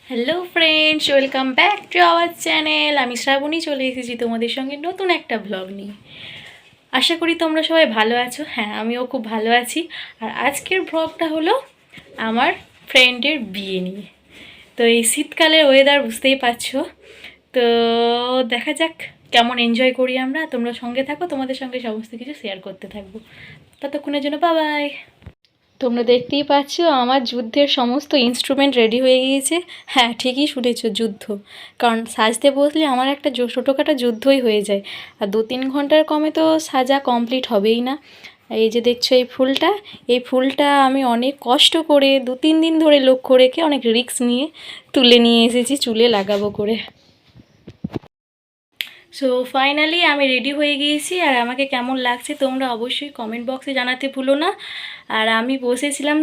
Hello friends, welcome back to our channel. আমি শ্রাবণী চলে এসেছি তোমাদের সঙ্গে নতুন একটা ব্লগ নিয়ে। আশা করি তোমরা সবাই ভালো আছো। হ্যাঁ, আমিও খুব ভালো আছি। আর আজকের ব্লগটা হলো আমার ফ্রেন্ডের বিয়ে নিয়ে। তো এই শীতকালের ওয়েদার বুঝতেই পারছো। তো দেখা যাক কেমন এনজয় করি আমরা। তোমরা সঙ্গে থাকো, তোমাদের সঙ্গে সমস্ত কিছু শেয়ার করতে থাকবো। ততক্ষণের জন্য বাই বাই। তোমরা দেখতেই পাচ্ছ আমার যুদ্ধের সমস্ত ইনস্ট্রুমেন্ট রেডি হয়ে গিয়েছে। হ্যাঁ, ঠিকই শুনেছ, যুদ্ধ। কারণ সাজতে বসলে আমার একটা ছোটোখাটো যুদ্ধই হয়ে যায়। আর 2-3 ঘন্টার কমে তো সাজা কমপ্লিট হবেই না। এই যে দেখছো এই ফুলটা আমি অনেক কষ্ট করে 2-3 দিন ধরে লক্ষ্য রেখে অনেক রিস্ক নিয়ে তুলে নিয়ে এসেছি চুলে লাগাবো করে। সো ফাইনালি আমি রেডি হয়ে গিয়েছি। আর আমাকে কেমন লাগছে তোমরা অবশ্যই কমেন্ট বক্সে জানাতে ভুলো না। আর আমি বসেছিলাম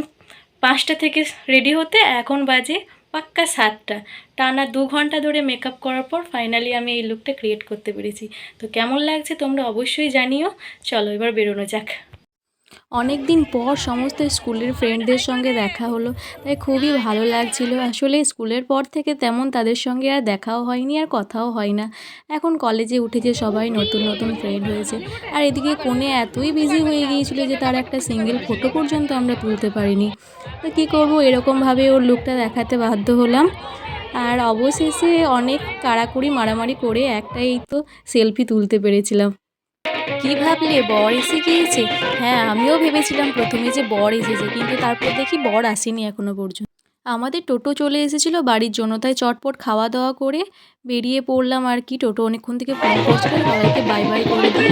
5টা থেকে রেডি হতে, এখন বাজে পাক্কা 7টা। টানা 2 ঘন্টা ধরে মেকআপ করার পর ফাইনালি আমি এই লুকটা ক্রিয়েট করতে পেরেছি। তো কেমন লাগছে তোমরা অবশ্যই জানিও। চলো এবার বেরোনো যাক। অনেক দিন পর সমস্ত স্কুলের ফ্রেন্ডদের সঙ্গে দেখা হলো, তাই খুবই ভালো লাগছিল। আসলে স্কুলের পর থেকে তেমন তাদের সঙ্গে আর দেখাও হয়নি, আর কথাও হয় না। এখন কলেজে উঠেছে সবাই, নতুন নতুন ফ্রেন্ড হয়েছে। আর এদিকে কোণে এতই বিজি হয়ে গিয়েছিল যে তার একটা সিঙ্গেল ফটো পর্যন্ত আমরা তুলতে পারিনি। তো কী করবো, এরকমভাবে ওর লুকটা দেখাতে বাধ্য হলাম। আর অবশেষে অনেক কাড়াকুড়ি মারামারি করে একটাই তো সেলফি তুলতে পেরেছিলাম। কি ভাবলে বর এসে গিয়েছে? হ্যাঁ, আমিও ভেবেছিলাম প্রথমে যে বর এসেছে, কিন্তু তারপর দেখি বর আসেনি এখনো পর্যন্ত। আমাদের টোটো চলে এসেছিলো বাড়ির জন্য, তাই চটপট খাওয়া দাওয়া করে বেরিয়ে পড়লাম আর কি। টোটো অনেকক্ষণ থেকে ফোন করছিল, সবাইকে বাই বাই করে দিয়ে